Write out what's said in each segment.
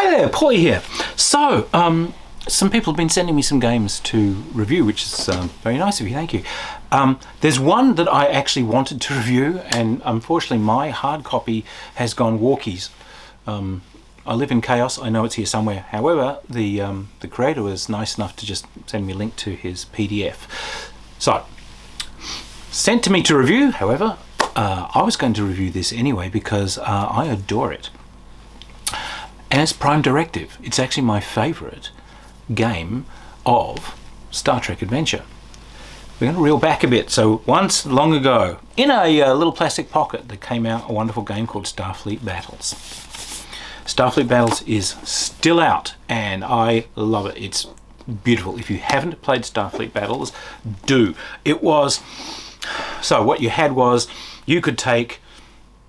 Hi there, Paulie here. So, some people have been sending me some games to review, which is very nice of you, thank you. There's one that I actually wanted to review, and unfortunately my hard copy has gone walkies. I live in chaos, I know it's here somewhere. However, the creator was nice enough to just send me a link to his PDF. So, sent to me to review, however, I was going to review this anyway because I adore it. As Prime Directive, it's actually my favourite game of Star Trek Adventure. We're going to reel back a bit. So once, long ago, in a little plastic pocket, there came out a wonderful game called Starfleet Battles. Starfleet Battles is still out, and I love it. It's beautiful. If you haven't played Starfleet Battles, do. It was... So what you had was, you could take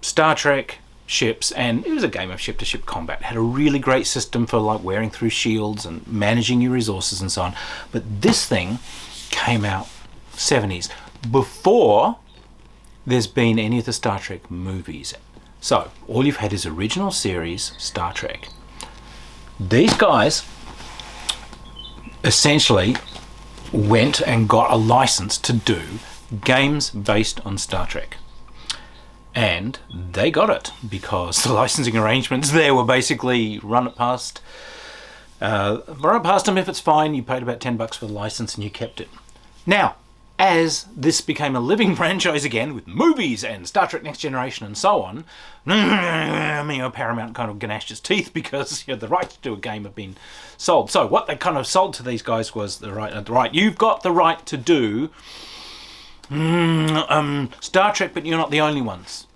Star Trek ships, and it was a game of ship-to-ship combat. It had a really great system for like wearing through shields and managing your resources and so on. But this thing came out 70s, before there's been any of the Star Trek movies. So all you've had is original series Star Trek. These guys essentially went and got a license to do games based on Star Trek. And they got it because the licensing arrangements there were basically run it past them if it's fine. You paid about $10 for the license and you kept it. Now, as this became a living franchise again with movies and Star Trek Next Generation and so on, Paramount kind of gnashed its teeth because the rights to do a game have been sold. So what they kind of sold to these guys was the right. You've got the right to do Star Trek, but you're not the only ones.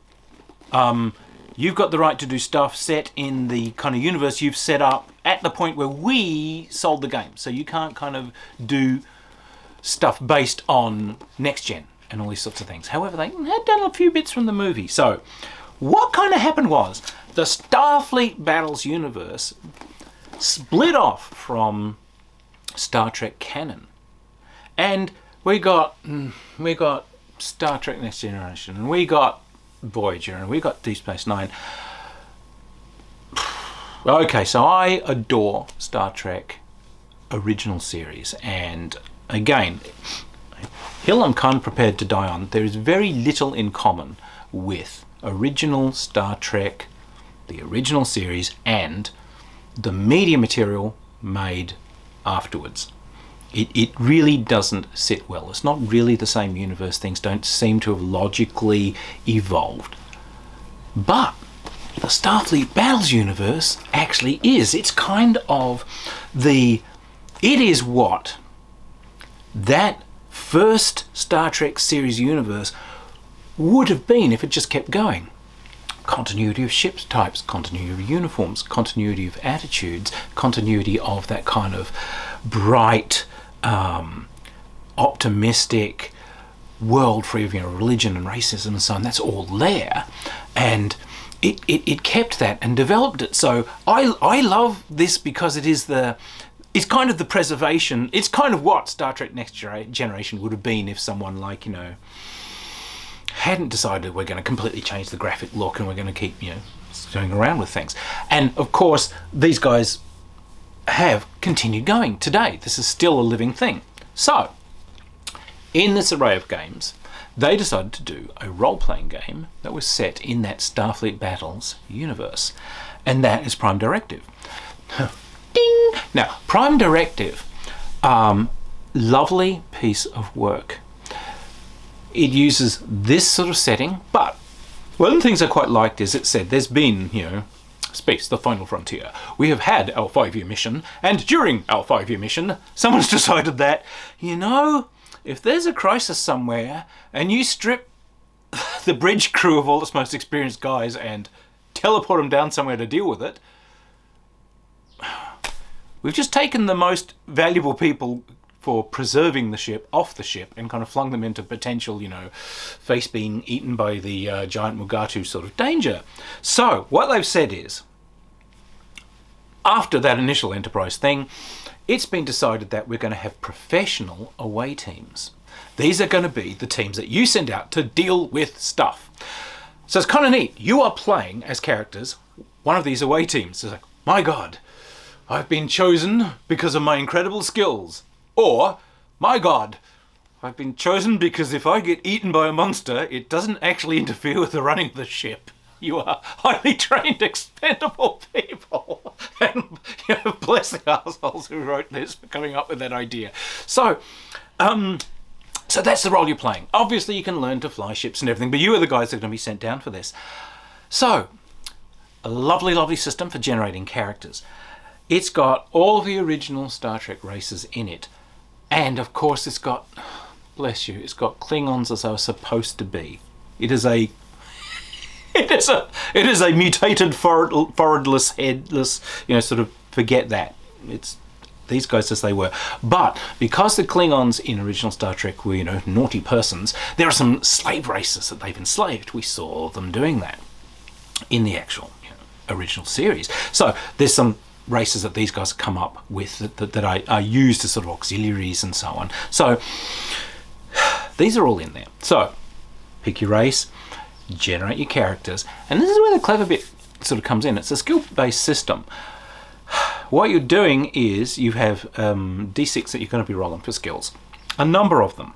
You've got the right to do stuff set in the kind of universe you've set up at the point where we sold the game. So you can't kind of do stuff based on Next Gen and all these sorts of things. However, they had done a few bits from the movie. So what kind of happened was the Starfleet Battles universe split off from Star Trek canon. And we got Star Trek Next Generation, and we got Voyager, and we got Deep Space Nine. Okay, so I adore Star Trek original series, and again, hill I'm kind of prepared to die on. There is very little in common with original Star Trek, the original series, and the media material made afterwards. It really doesn't sit well. It's not really the same universe. Things don't seem to have logically evolved. But the Starfleet Battles universe actually is. It's kind of it is what that first Star Trek series universe would have been if it just kept going. Continuity of ship types, continuity of uniforms, continuity of attitudes, continuity of that kind of bright, optimistic world free of religion and racism and so on. That's all there, and it kept that and developed it. So I love this because it's kind of the preservation. It's kind of what Star Trek Next Generation would have been if someone like hadn't decided we're going to completely change the graphic look and we're going to keep going around with things. And of course these guys have continued going today. This is still a living thing. So in this array of games, they decided to do a role-playing game that was set in that Starfleet Battles universe, and that is Prime Directive. Ding! Now, Prime Directive, lovely piece of work. It uses this sort of setting, but one of the things I quite liked is it said there's been, space, the final frontier. We have had our 5-year mission, and during our 5-year mission, someone's decided that, if there's a crisis somewhere, and you strip the bridge crew of all its most experienced guys and teleport them down somewhere to deal with it, we've just taken the most valuable people for preserving the ship off the ship and kind of flung them into potential, face being eaten by the giant Mugatu sort of danger. So what they've said is, after that initial Enterprise thing, it's been decided that we're going to have professional away teams. These are going to be the teams that you send out to deal with stuff. So it's kind of neat. You are playing as characters one of these away teams. It's like, my God, I've been chosen because of my incredible skills. Or, my God, I've been chosen because if I get eaten by a monster, it doesn't actually interfere with the running of the ship. You are highly trained, expendable people. And bless the assholes who wrote this for coming up with that idea. So that's the role you're playing. Obviously, you can learn to fly ships and everything, but you are the guys that are going to be sent down for this. So, a lovely, lovely system for generating characters. It's got all the original Star Trek races in it. And, of course, it's got, bless you, it's got Klingons as they were supposed to be. It is a mutated forwardless, headless, sort of forget that. It's these guys as they were. But because the Klingons in original Star Trek were, naughty persons, there are some slave races that they've enslaved. We saw them doing that in the actual original series. So there's some races that these guys come up with that are used as sort of auxiliaries and so on. So these are all in there. So pick your race, generate your characters, and this is where the clever bit sort of comes in. It's a skill-based system. What you're doing is you have D6 that you're going to be rolling for skills. A number of them.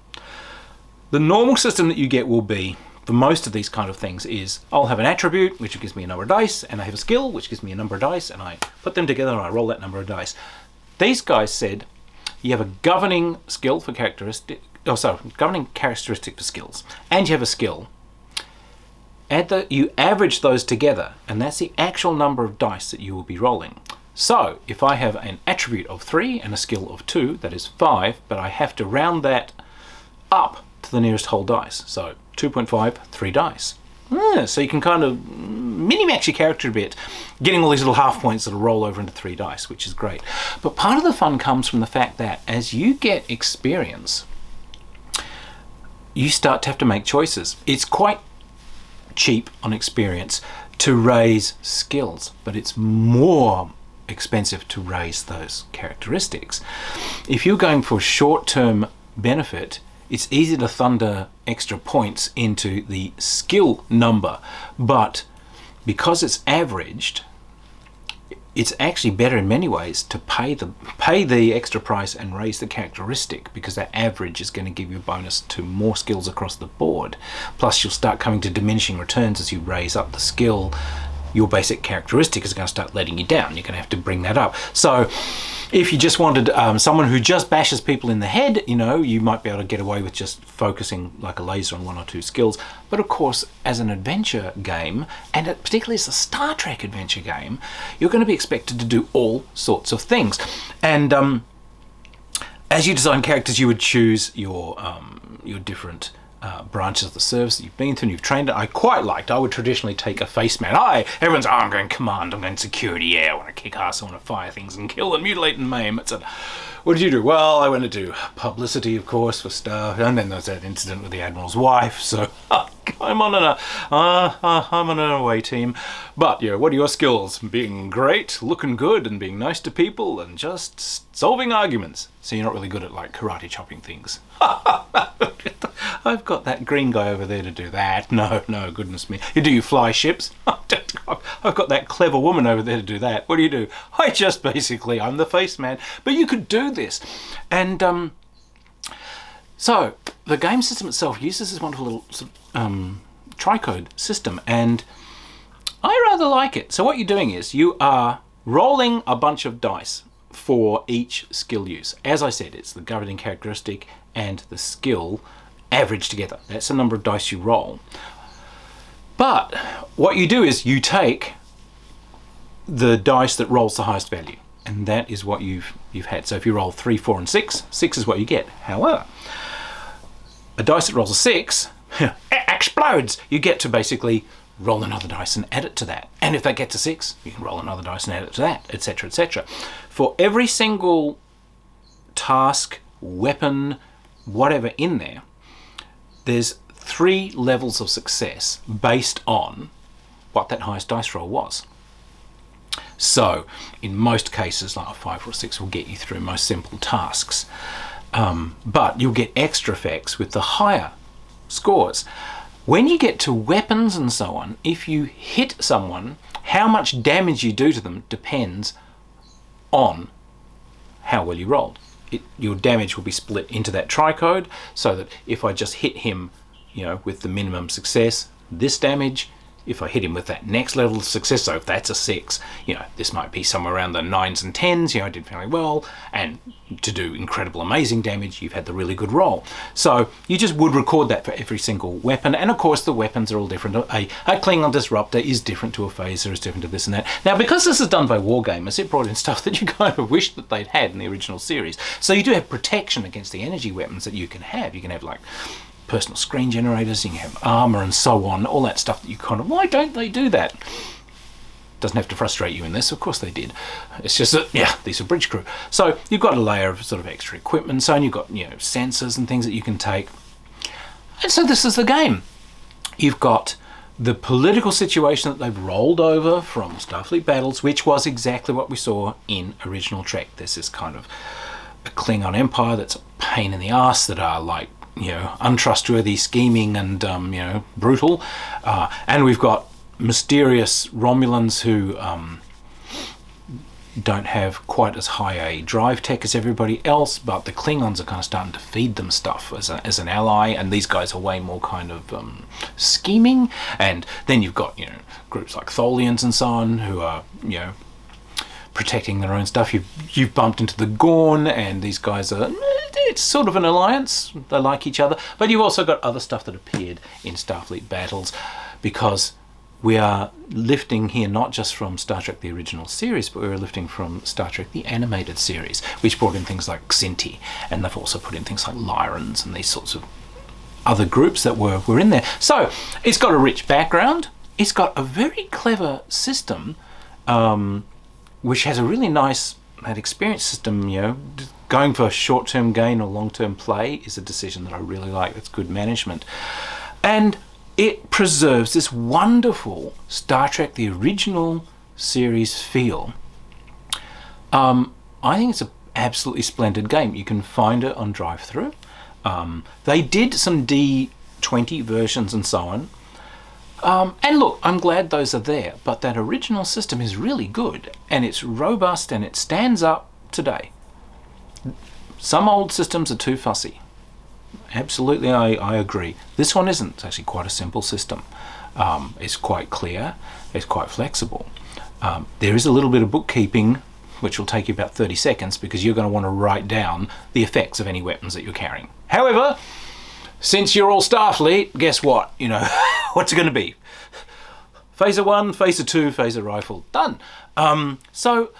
The normal system that you get will be, for most of these kind of things, is I'll have an attribute, which gives me a number of dice, and I have a skill, which gives me a number of dice, and I put them together and I roll that number of dice. These guys said you have a governing skill for governing characteristic for skills, and you have a skill. You average those together, and that's the actual number of dice that you will be rolling. So, if I have an attribute of 3 and a skill of 2, that is 5, but I have to round that up to the nearest whole dice. So, 2.5, 3 dice. So you can kind of mini-max your character a bit, getting all these little half points that'll roll over into 3 dice, which is great. But part of the fun comes from the fact that as you get experience, you start to have to make choices. It's quite cheap on experience to raise skills, but it's more expensive to raise those characteristics. If you're going for short-term benefit, it's easy to thunder extra points into the skill number, but because it's averaged, it's actually better in many ways to pay the extra price and raise the characteristic, because that average is going to give you a bonus to more skills across the board. Plus, you'll start coming to diminishing returns as you raise up the skill. Your basic characteristic is going to start letting you down. You're going to have to bring that up. So if you just wanted someone who just bashes people in the head, you might be able to get away with just focusing like a laser on 1 or 2 skills. But of course, as an adventure game, and particularly as a Star Trek adventure game, you're going to be expected to do all sorts of things. And as you design characters, you would choose your different branches of the service that you've been through and you've trained. I would traditionally take a face man. Everyone's, I'm going command, I'm going security, I want to kick ass, I want to fire things and kill and mutilate and maim, etc. What did you do? Well, I went to do publicity, of course, for Star, and then there was that incident with the Admiral's wife, so I'm on an away team. But, what are your skills? Being great, looking good, and being nice to people, and just solving arguments. So you're not really good at, karate chopping things. I've got that green guy over there to do that. No, goodness me. You fly ships? I've got that clever woman over there to do that. What do? I'm the face man. But you could do this. And so the game system itself uses this wonderful little tricode system, and I rather like it. So what you're doing is you are rolling a bunch of dice for each skill use. As I said, it's the governing characteristic and the skill averaged together. That's the number of dice you roll. But what you do is you take the dice that rolls the highest value, and that is what you've had. So if you roll 3, 4, and 6, 6 is what you get. However, a dice that rolls a 6 explodes. You get to basically roll another dice and add it to that. And if that gets a 6, you can roll another dice and add it to that, etc., etc. For every single task, weapon, whatever in there, there's 3 levels of success based on what that highest dice roll was. So, in most cases, like a 5 or a 6 will get you through most simple tasks. But you'll get extra effects with the higher scores. When you get to weapons and so on, if you hit someone, how much damage you do to them depends on how well you rolled. Your damage will be split into that tricode, so that if I just hit him, with the minimum success, this damage. If I hit him with that next level of success, so if that's a 6, this might be somewhere around the 9s and 10s, I did fairly well, and to do incredible, amazing damage, you've had the really good roll. So you just would record that for every single weapon, and of course the weapons are all different. A Klingon Disruptor is different to a Phaser, is different to this and that. Now, because this is done by Wargamers, it brought in stuff that you kind of wish that they'd had in the original series. So you do have protection against the energy weapons that you can have. You can have, like, personal screen generators, you can have armor and so on, all that stuff that you kind of, why don't they do that? Doesn't have to frustrate you in this, of course they did. It's just that, these are bridge crew. So you've got a layer of sort of extra equipment, and so on. You've got, sensors and things that you can take. And so this is the game. You've got the political situation that they've rolled over from Starfleet Battles, which was exactly what we saw in original Trek. There's this kind of a Klingon Empire that's a pain in the ass, that are like, untrustworthy, scheming, and brutal, and we've got mysterious Romulans who don't have quite as high a drive tech as everybody else, but the Klingons are kind of starting to feed them stuff as an ally, and these guys are way more kind of scheming. And then you've got groups like Tholians and so on, who are protecting their own stuff. You've bumped into the Gorn, and these guys are, it's sort of an alliance. They like each other. But you've also got other stuff that appeared in Starfleet Battles, because we are lifting here not just from Star Trek the original series, but we're lifting from Star Trek the animated series, which brought in things like Xinti, and they've also put in things like Lyrans and these sorts of other groups that were in there. So it's got a rich background. It's got a very clever system, which has a really nice experience system. Going for short-term gain or long-term play is a decision that I really like. It's good management. And it preserves this wonderful Star Trek the original series feel. I think it's an absolutely splendid game. You can find it on drive-thru. They did some D20 versions and so on. And look, I'm glad those are there, but that original system is really good, and it's robust, and it stands up today. Some old systems are too fussy. Absolutely, I agree. This one isn't. It's actually quite a simple system. It's quite clear. It's quite flexible. There is a little bit of bookkeeping, which will take you about 30 seconds, because you're going to want to write down the effects of any weapons that you're carrying. However, since you're all Starfleet, guess what? What's it going to be? Phaser 1, Phaser 2, Phaser rifle. Done. So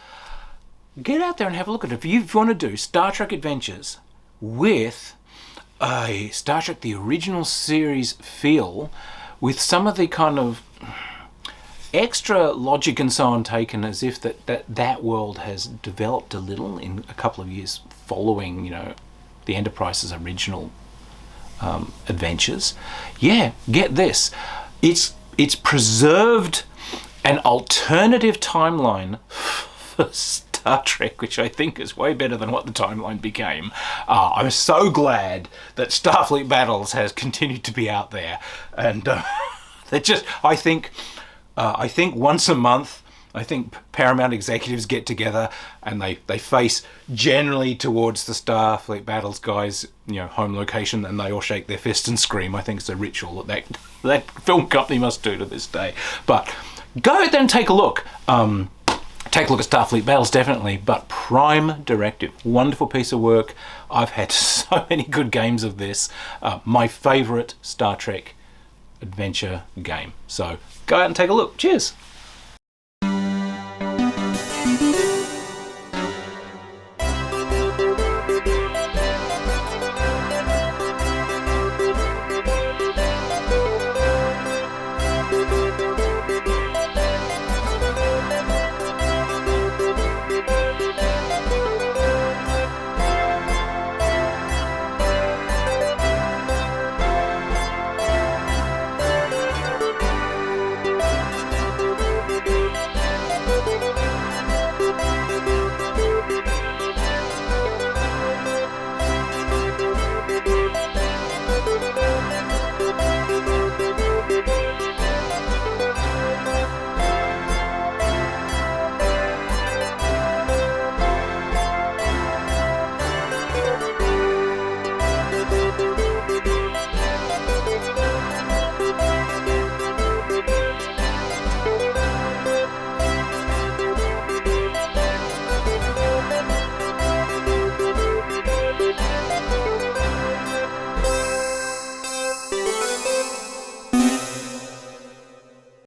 get out there and have a look at it. If you want to do Star Trek adventures with a Star Trek the original series feel, with some of the kind of extra logic and so on taken as if that world has developed a little in a couple of years following, the Enterprise's original adventures. Get this. It's preserved an alternative timeline for Star Trek, which I think is way better than what the timeline became. I'm so glad that Starfleet Battles has continued to be out there, and I think once a month, I think Paramount executives get together and they face generally towards the Starfleet Battles guys, home location, and they all shake their fists and scream. I think it's a ritual that film company must do to this day. But go out there and take a look. Take a look at Starfleet Battles, definitely, but Prime Directive, wonderful piece of work. I've had so many good games of this. My favourite Star Trek adventure game. So go out and take a look. Cheers.